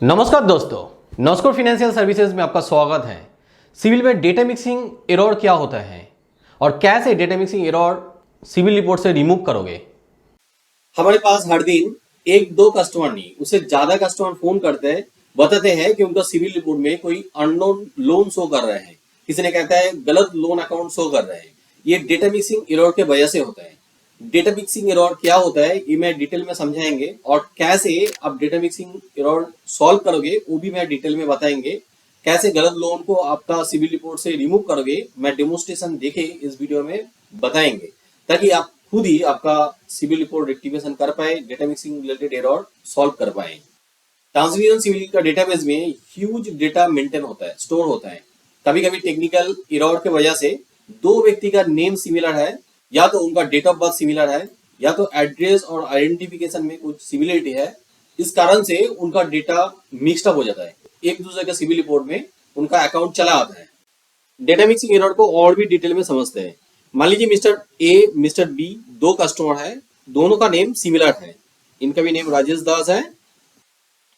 नमस्कार दोस्तों, नॉस्कोर financial services में आपका स्वागत है। सिविल में डेटा मिक्सिंग एरर क्या होता है और कैसे data mixing error civil report से रिमूव करोगे। हमारे पास हर दिन एक दो कस्टमर नहीं उससे ज्यादा कस्टमर फोन करते हैं, बताते हैं कि उनका सिविल रिपोर्ट में कोई अननोन लोन शो कर रहे हैं। किसी ने कहता है गलत लोन अकाउंट शो कर रहे हैं। ये डेटा मिक्सिंग एरर के वजह से होता है। डेटा मिक्सिंग एरर क्या होता है ये मैं डिटेल में समझाएंगे और कैसे आप डेटा मिक्सिंग एरर सॉल्व करोगे वो भी मैं डिटेल में बताएंगे। कैसे गलत लोन को आपका सिविल रिपोर्ट से रिमूव करोगे मैं डेमोन्स्ट्रेशन देके इस वीडियो में बताएंगे, ताकि आप खुद ही आपका सिविल रिपोर्ट रेक्टिफिकेशन कर पाए, data mixing related error solve कर पाए। ट्रांसमिशन सिविल का डेटाबेस में ह्यूज डेटा मेंटेन होता है, स्टोर होता है। कभी कभी टेक्निकल एरर के वजह से दो व्यक्ति का नेम सिमिलर है, या तो उनका डेट ऑफ बर्थ सिमिलर है, या तो एड्रेस और आइडेंटिफिकेशन में कुछ सिमिलरिटी है। इस कारण से उनका डेटा मिक्स्ड अप हो जाता है, एक दूसरे के सिविल रिपोर्ट में उनका अकाउंट चला आता है। डेटा मिक्सिंग एरर को और भी डिटेल में समझते हैं। मान लीजिए मिस्टर ए मिस्टर बी दो कस्टमर है, दोनों का नेम सिमिलर है। इनका भी नेम राजेश दास है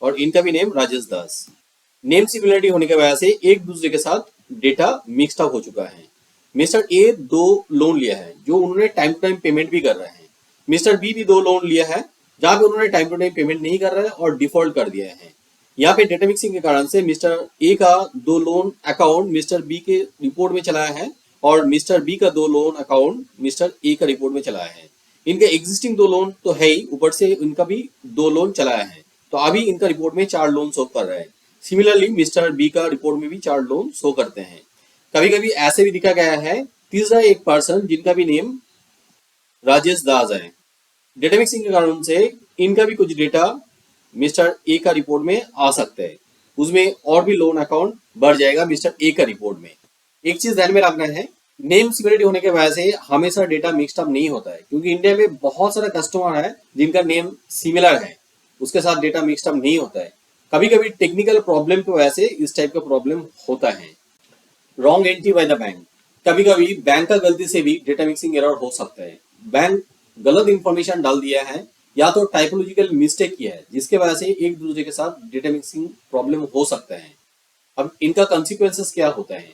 और इनका भी नेम राजेश दास। नेम सिमिलरिटी होने की वजह से एक दूसरे के साथ डेटा मिक्स्ड अप हो चुका है। मिस्टर ए दो लोन लिया है जो उन्होंने टाइम टू टाइम पेमेंट भी कर रहे हैं। मिस्टर बी भी दो लोन लिया है जहां पे उन्होंने टाइम टू टाइम पेमेंट नहीं कर रहे हैं और डिफॉल्ट कर दिया है। यहाँ पे डेटा मिक्सिंग के कारण से मिस्टर ए का दो लोन अकाउंट मिस्टर बी के रिपोर्ट में चलाया है और मिस्टर बी का दो लोन अकाउंट मिस्टर ए का रिपोर्ट में चलाया है। इनका एग्जिस्टिंग दो लोन तो है ही, ऊपर से इनका भी दो लोन चलाया है, तो अभी इनका रिपोर्ट में 4 लोन शो कर रहे हैं। सिमिलरली मिस्टर बी का रिपोर्ट में भी 4 लोन शो करते हैं। कभी कभी ऐसे भी दिखा गया है तीसरा एक पर्सन जिनका भी नेम राजेश दास है। डेटा मिक्सिंग के कारण से इनका भी कुछ डेटा मिस्टर ए का रिपोर्ट में आ सकता है, उसमें और भी लोन अकाउंट बढ़ जाएगा मिस्टर ए का रिपोर्ट में। एक चीज ध्यान में रखना है, नेम सिमिलरिटी होने के वजह से हमेशा डेटा मिक्स्ड अप नहीं होता है, क्योंकि इंडिया में बहुत सारे कस्टमर है जिनका नेम सिमिलर है, उसके साथ डेटा मिक्स्ड अप नहीं होता है। कभी कभी टेक्निकल प्रॉब्लम की वजह से इस टाइप का प्रॉब्लम होता है। Wrong entry by the bank, कभी कभी बैंक का गलती से भी डेटा मिक्सिंग एरर हो सकता है। बैंक गलत इंफॉर्मेशन डाल दिया है या तो टाइपोलॉजिकल मिस्टेक किया है, जिसके वजह से एक दूसरे के साथ डेटा मिक्सिंग प्रॉब्लम हो सकता है। अब इनका कॉन्सिक्वेंसेस क्या होता है,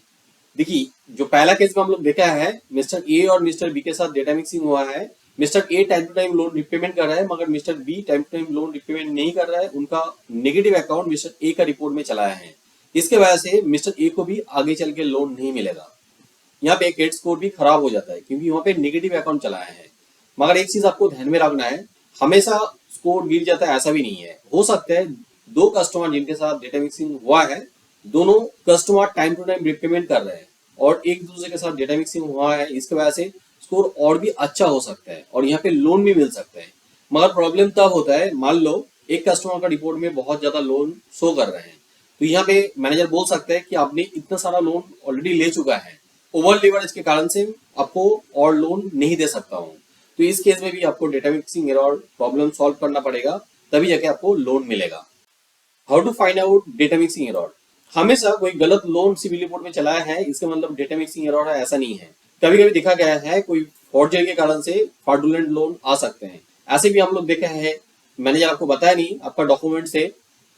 देखिए जो पहला केस में हम लोग देखा है मिस्टर ए और मिस्टर बी के साथ डेटा मिक्सिंग हुआ है। Mister A time to time loan repayment कर रहा है मगर mister B time to time loan repayment नहीं कर रहा है। उनका नेगेटिव अकाउंट मिस्टर ए का रिपोर्ट में चलाया है, इसके वजह से मिस्टर ए को भी आगे चल के लोन नहीं मिलेगा। यहाँ पे क्रेडिट स्कोर भी खराब हो जाता है क्योंकि वहाँ पे नेगेटिव अकाउंट चलाया है। मगर एक चीज आपको ध्यान में रखना है, हमेशा स्कोर गिर जाता है ऐसा भी नहीं है। हो सकता है दो कस्टमर जिनके साथ डेटा मिक्सिंग हुआ है, दोनों customer time to time repayment कर रहे हैं और एक दूसरे के साथ डेटा मिक्सिंग हुआ है, इसके वजह से स्कोर और भी अच्छा हो सकता है और यहाँ पे लोन भी मिल सकता है। मगर प्रॉब्लम तब होता है, मान लो एक कस्टमर का रिपोर्ट में बहुत ज्यादा लोन शो कर रहे हैं, तो यहाँ पे मैनेजर बोल सकता है कि आपने इतना सारा लोन ऑलरेडी ले चुका है, ओवर लीवरेज के कारण से आपको और लोन नहीं दे सकता हूँ। तो इस केस में भी आपको data mixing error problem solve करना पड़ेगा, तभी जाके आपको लोन मिलेगा। How to find out data mixing error, हमेशा कोई गलत लोन सिविल रिपोर्ट में चलाया है इसका मतलब डेटा मिक्सिंग एरर है ऐसा नहीं है। कभी कभी देखा गया है कोई फॉर्जरी के कारण से फ्रॉडुलेंट लोन आ सकते हैं, ऐसे भी हम लोग देखे हैं। मैनेजर आपको बताया नहीं, आपका डॉक्यूमेंट से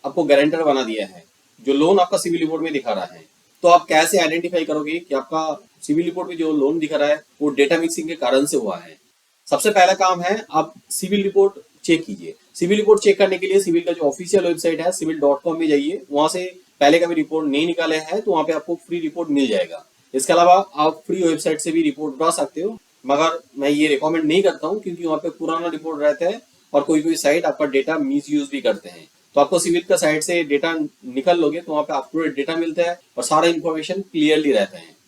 आपको गारंटर बना दिया है, जो लोन आपका सिविल रिपोर्ट में दिखा रहा है। तो आप कैसे आइडेंटिफाई करोगे कि आपका सिविल रिपोर्ट में जो लोन दिखा रहा है वो डेटा मिक्सिंग के कारण से हुआ है। सबसे पहला काम है आप सिविल रिपोर्ट चेक कीजिए। सिविल रिपोर्ट चेक करने के लिए सिविल का जो ऑफिशियल वेबसाइट है civil.com में जाइए, वहां से पहले का भी रिपोर्ट नहीं निकाले हैं तो वहां पे आपको फ्री रिपोर्ट मिल जाएगा। इसके अलावा आप फ्री वेबसाइट से भी रिपोर्ट उठा सकते हो, मगर मैं ये रिकमेंड नहीं करता हूँ क्योंकि वहाँ पे पुराना रिपोर्ट रहता है और कोई कोई साइट आपका डेटा मिस यूज भी करते हैं। तो आपको सिविल का साइट से डेटा निकल लोगे तो वहाँ पे अप टू डेट डेटा मिलता है और सारा इन्फॉर्मेशन क्लियरली रहता है।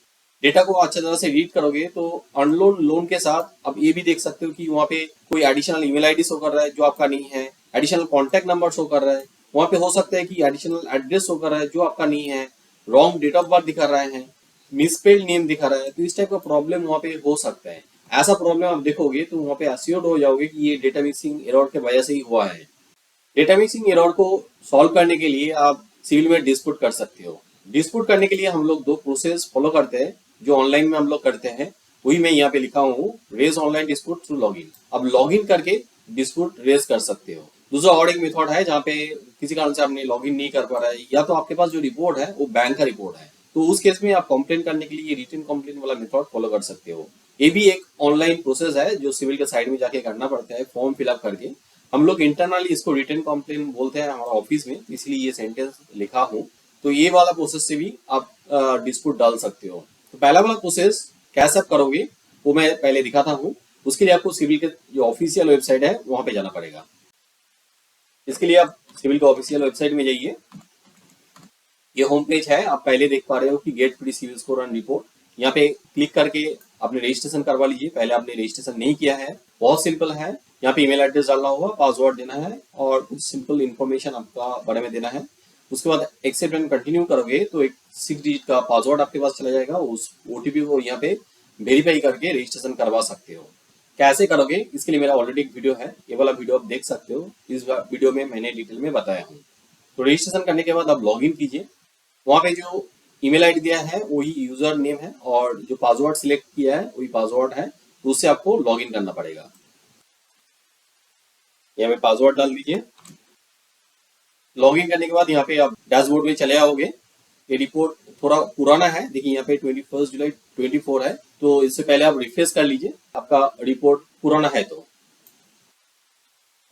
डेटा को अच्छी तरह से रीड करोगे तो अनलोन लोन के साथ आप ये भी देख सकते हो कि वहाँ पे कोई एडिशनल ईमेल आईडी शो कर रहा है जो आपका नहीं है, एडिशनल कॉन्टैक्ट नंबर शो कर रहा है, वहाँ पे हो सकता है कि एडिशनल एड्रेस शो कर रहा है जो आपका नहीं है, रॉन्ग डेट ऑफ बर्थ दिखा रहा है, मिसस्पेल्ड नेम दिखा रहा है। तो इस टाइप का प्रॉब्लम वहाँ पे हो सकता है। ऐसा प्रॉब्लम आप देखोगे तो वहाँ पे एश्योर्ड हो जाओगे कि ये डेटा मिक्सिंग एरर के वजह से ही हुआ है। डेटा मिक्सिंग एरर को सॉल्व करने के लिए आप सिविल में डिस्प्यूट कर सकते हो। डिस्प्यूट करने के लिए हम लोग 2 प्रोसेस फॉलो करते हैं जो ऑनलाइन में हम लोग करते हैं, वही मैं यहाँ पे लिखा हूँ, raise online dispute through login. अब लॉगिन करके डिस्प्यूट रेज कर सकते हो। दूसरा और एक मेथड है जहाँ पे किसी कारण से आपने लॉगिन नहीं कर पा रहा है, या तो आपके पास जो रिपोर्ट है वो बैंक का रिपोर्ट है, तो उस केस में आप कंप्लेन करने के लिए रिटन कंप्लेन वाला मेथड फॉलो कर सकते हो। ये भी एक ऑनलाइन प्रोसेस है जो सिविल के साइड में जाके करना पड़ता है, फॉर्म फिलअप करके। हम लोग इंटरनली इसको रिटन कंप्लेन बोलते हैं हमारा ऑफिस में, इसलिए ये सेंटेंस लिखा हूँ। तो ये वाला प्रोसेस से भी आप डिस्प्यूट डाल सकते हो। तो पहला वाला प्रोसेस कैसे आप करोगे वो मैं पहले दिखाता हूँ। उसके लिए आपको सिविल के जो ऑफिशियल वेबसाइट है वहां पे जाना पड़ेगा। इसके लिए आप सिविल के ऑफिशियल वेबसाइट में जाइए। ये होम पेज है, आप पहले देख पा रहे हो कि get free CIBIL score and report. यहाँ पे क्लिक करके आपने रजिस्ट्रेशन करवा लीजिए। पहले आपने रजिस्ट्रेशन नहीं किया है, बहुत सिंपल है। यहाँ पे ईमेल एड्रेस डालना होगा, पासवर्ड देना है और कुछ सिंपल इन्फॉर्मेशन आपका बारे में देना है। उसके बाद एक्सेप्ट एंड कंटिन्यू करोगे तो एक 6 डिजिट का पासवर्ड आपके पास चला जाएगा। उस ओटीपी को यहाँ पे वेरीफाई करके रजिस्ट्रेशन करवा सकते हो। कैसे करोगे इसके लिए मेरा ऑलरेडी एक वीडियो है, ये वाला वीडियो आप देख सकते हो। इस वीडियो में मैंने डिटेल में बताया हूँ। तो रजिस्ट्रेशन करने के बाद आप लॉग इन कीजिए। वहाँ पे जो ईमेल आईडी दिया है वही यूजर नेम है और जो पासवर्ड सिलेक्ट किया है वही पासवर्ड है, तो उससे आपको लॉग इन करना पड़ेगा। यहाँ पे पासवर्ड डाल दीजिए। लॉग इन करने के बाद यहाँ पे आप डैशबोर्ड में चले आओगे। ये रिपोर्ट थोड़ा पुराना है, देखिए यहाँ पे 21 जुलाई 24 है, तो इससे पहले आप रिफ्रेश कर लीजिए आपका रिपोर्ट पुराना है। तो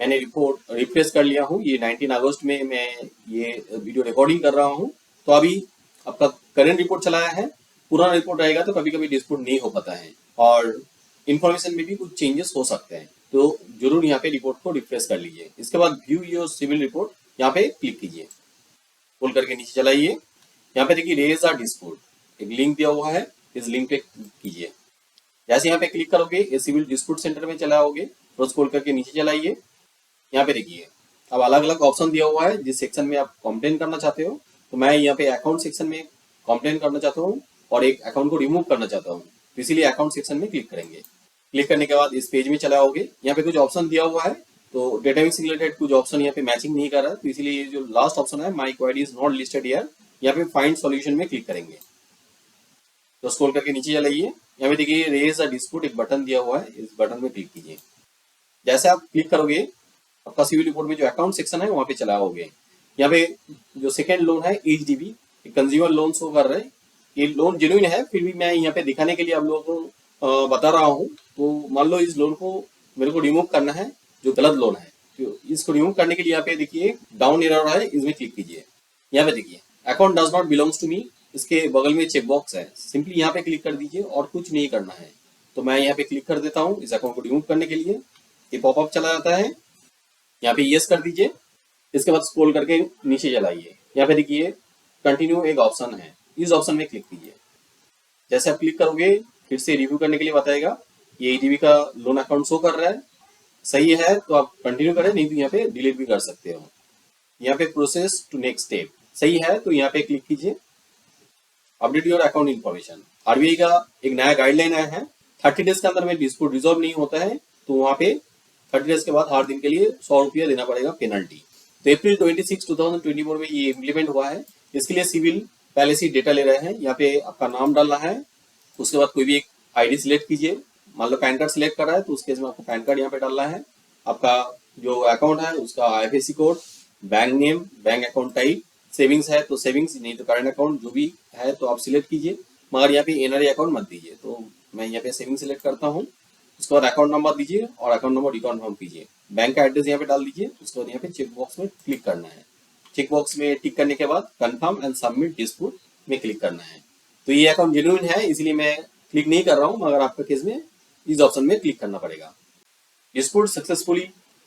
मैंने रिपोर्ट रिफ्रेश कर लिया हूँ। ये 19 अगस्त में मैं ये वीडियो रिकॉर्डिंग कर रहा हूँ। तो अभी आपका करंट रिपोर्ट चलाया है। पुराना रिपोर्ट रहेगा तो कभी कभी डिस्प्यूट नहीं हो पाता है और इन्फॉर्मेशन में भी कुछ चेंजेस हो सकते हैं, तो जरूर यहाँ पे रिपोर्ट को रिफ्रेश कर लीजिए। इसके बाद व्यू योर सिविल रिपोर्ट यहाँ पे क्लिक कीजिए। खोल करके नीचे चलाइए। यहाँ पे देखिए रेज आर डिस्प्यूट, एक लिंक दिया हुआ है, इस लिंक पे क्लिक कीजिए। जैसे यहाँ पे क्लिक करोगे ये सिविल डिस्प्यूट सेंटर में चला आओगे। तो खोल करके नीचे चलाइए। यहाँ पे देखिए अब अलग अलग ऑप्शन दिया हुआ है जिस सेक्शन में आप कंप्लेन करना चाहते हो। तो मैं यहाँ पे अकाउंट सेक्शन में कंप्लेन करना चाहता हूँ और एक अकाउंट को रिमूव करना चाहता हूँ, तो इसीलिए अकाउंट सेक्शन में क्लिक करेंगे। क्लिक करने के बाद इस पेज में चले आओगे। यहाँ पे कुछ ऑप्शन दिया हुआ है, तो डेटाबेस से रिलेटेड कुछ ऑप्शन यहाँ पे मैचिंग नहीं कर रहा है, तो इसीलिए ये जो लास्ट ऑप्शन है my query is not listed here, यहाँ पे फाइंड सॉल्यूशन में क्लिक करेंगे। तो स्क्रॉल करके नीचे चलाइए। यहाँ पे देखिए रेज अ डिस्प्यूट एक बटन दिया हुआ है, इस बटन में क्लिक कीजिए। जैसे आप क्लिक करोगे आपका सिविल रिपोर्ट में जो अकाउंट सेक्शन है वहाँ पे चला आओगे। यहाँ पे जो सेकेंड लोन है एचडीबी कंज्यूमर लोन शो कर रहे हैं। ये लोन जेन्युइन है, फिर भी मैं यहाँ पे दिखाने के लिए आप लोगों को बता रहा हूँ। तो मान लो इस लोन को मेरे को रिमूव करना है, जो गलत लोन है, तो इसको रिमूव करने के लिए यहाँ पे देखिए डाउन एरर है, इसमें क्लिक कीजिए। यहाँ पे देखिए account does not belongs to me, इसके बगल में चेक बॉक्स है, सिंपली यहाँ पे क्लिक कर दीजिए और कुछ नहीं करना है। तो मैं यहाँ पे क्लिक कर देता हूँ इस अकाउंट को रिमूव करने के लिए। ये पॉपअप चला जाता है, यहाँ पे यस कर दीजिए। इसके बाद स्क्रॉल करके नीचे चलाइए। यहाँ पे देखिए कंटिन्यू एक ऑप्शन है, इस ऑप्शन में क्लिक कीजिए। जैसे आप क्लिक करोगे फिर से रिव्यू करने के लिए बताएगा। ये एडीबी का लोन अकाउंट शो कर रहा है, सही है तो आप कंटिन्यू करें, नहीं तो यहाँ पे डिलीट भी कर सकते हो। यहाँ पे प्रोसेस टू नेक्स्ट स्टेप, सही है तो यहाँ पे क्लिक कीजिए। Update your account information, RBI का एक नया गाइडलाइन आया है, 30 डेज के अंदर में डिस्प्यूट रिजॉल्व नहीं होता है तो वहाँ पे 30 डेज के बाद हर दिन के लिए 100 रुपया देना पड़ेगा पेनल्टी। तो अप्रैल 26, 2024 में ये इम्प्लीमेंट हुआ है। इसके लिए सिविल पहले से डेटा ले रहे हैं। यहाँ पे आपका नाम डालना है, उसके बाद कोई भी एक आईडी सिलेक्ट कीजिए। मान लो पैन कार्ड सिलेक्ट कर रहा है तो उस केस में आपको पैन कार्ड यहाँ पे डालना है। आपका जो अकाउंट है उसका IFSC code, bank name, bank account type, savings है तो सेविंग्स, नहीं तो करंट अकाउंट जो भी है तो आप सिलेक्ट कीजिए, मगर यहाँ पे एनआरई अकाउंट मत दीजिए। तो मैं यहाँ पे सेविंग सिलेक्ट करता हूँ। उसके बाद अकाउंट नंबर दीजिए और अकाउंट नंबर रिकन्फर्म कीजिए। बैंक का एड्रेस यहाँ पे डाल दीजिए। उसके बाद यहाँ पे चेक बॉक्स में क्लिक करना है। चेक बॉक्स में टिक करने के बाद कंफर्म एंड सबमिट डिस्प्यूट में क्लिक करना है। तो ये अकाउंट जेन्युइन है इसलिए मैं क्लिक नहीं कर रहा हूँ, मगर आपका केस में इस ऑप्शन में क्लिक करना पड़ेगा। डिस्प्यूट सक्सेसफुली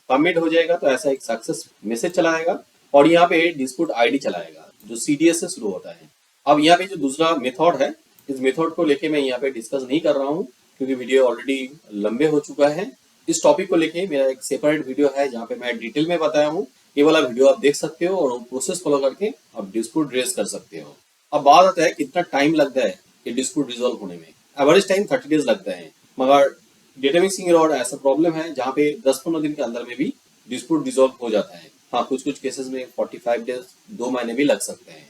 सबमिट हो जाएगा तो ऐसा एक सक्सेस मैसेज चला आएगा और यहाँ पे डिस्प्यूट आईडी चलाएगा जो सीडीएस से शुरू होता है। अब यहाँ पे जो दूसरा मेथड है, इस मेथड को लेके मैं यहाँ पे डिस्कस नहीं कर रहा हूँ क्योंकि वीडियो ऑलरेडी लंबे हो चुका है। इस टॉपिक को लेके मेरा एक सेपरेट वीडियो है जहाँ पे मैं डिटेल में बताया हूँ। ये वाला वीडियो आप देख सकते हो और वो प्रोसेस फॉलो करके आप डिस्प्यूट रेज कर सकते हो। अब बात आता है कितना टाइम लगता है ये डिस्प्यूट रिजॉल्व होने में। एवरेज टाइम 30 डेज लगता है, मगर डेटा मिक्सिंग एरर ऐसा प्रॉब्लम है जहाँ पे 10-15 दिन के अंदर में भी डिस्प्यूट रिजॉल्व हो जाता है। हाँ, कुछ कुछ केसेस में 45 डेज 2 महीने भी लग सकते हैं।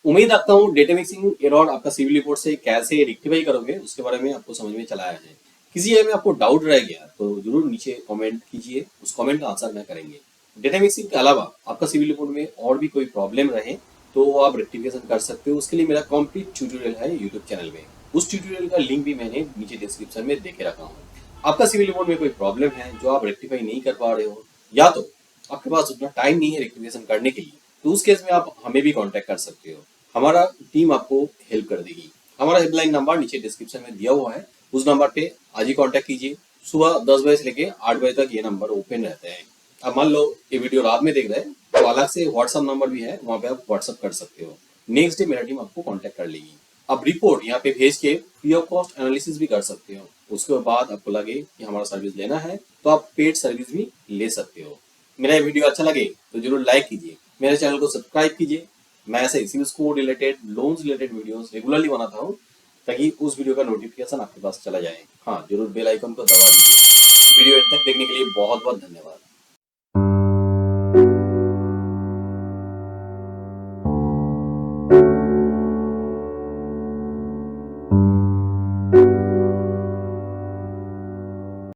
उम्मीद रखता हूँ डेटा मिक्सिंग एरर आपका सिविल रिपोर्ट से कैसे रेक्टिफाई करोगे उसके बारे में आपको समझ में चला आया है। किसी एरिया में आपको डाउट रह गया तो जरूर नीचे कमेंट कीजिए, उस कमेंट का आंसर मैं करेंगे। डेटा मिक्सिंग के अलावा आपका सिविल रिपोर्ट में और भी कोई प्रॉब्लम रहे तो वो आप रेक्टिफिकेशन कर सकते हो। उसके लिए मेरा कंप्लीट ट्यूटोरियल है यूट्यूब चैनल में, उस ट्यूटोरियल का लिंक भी मैंने नीचे डिस्क्रिप्शन में देके रखा हूँ। आपका सिविल रिपोर्ट में कोई प्रॉब्लम है जो आप रेक्टिफाई नहीं कर पा रहे हो, या तो आपके पास उतना टाइम नहीं है रेक्टिफिकेशन करने के लिए, तो उस केस में आप हमें भी कांटेक्ट कर सकते हो। हमारा टीम आपको हेल्प कर देगी। हमारा हेल्पलाइन नंबर नीचे डिस्क्रिप्शन में दिया हुआ है, उस नंबर पे आज ही कांटेक्ट कीजिए। सुबह 10 बजे से लेके 8 बजे तक ये नंबर ओपन रहते हैं। अब मान लो ये वीडियो रात में देख रहे हैं तो अलग से व्हाट्सअप नंबर भी है, वहाँ पे आप व्हाट्सअप कर सकते हो। नेक्स्ट डे मेरा टीम आपको कांटेक्ट कर लेगी। आप रिपोर्ट यहाँ पे भेज के फ्री ऑफ कॉस्ट एनालिसिस भी कर सकते हो। उसके बाद आपको लगे कि हमारा सर्विस लेना है तो आप पेड सर्विस भी ले सकते हो। मेरा ये वीडियो अच्छा लगे तो जरूर लाइक कीजिए, मेरे चैनल को सब्सक्राइब कीजिए। मैं ऐसे CIBIL score related, loans related videos regularly बनाता हूँ ताकि उस वीडियो का नोटिफिकेशन आपके पास चला जाए। हाँ, जरूर बेल आइकन को दबा दीजिए। वीडियो एंड तक देखने के लिए बहुत बहुत धन्यवाद।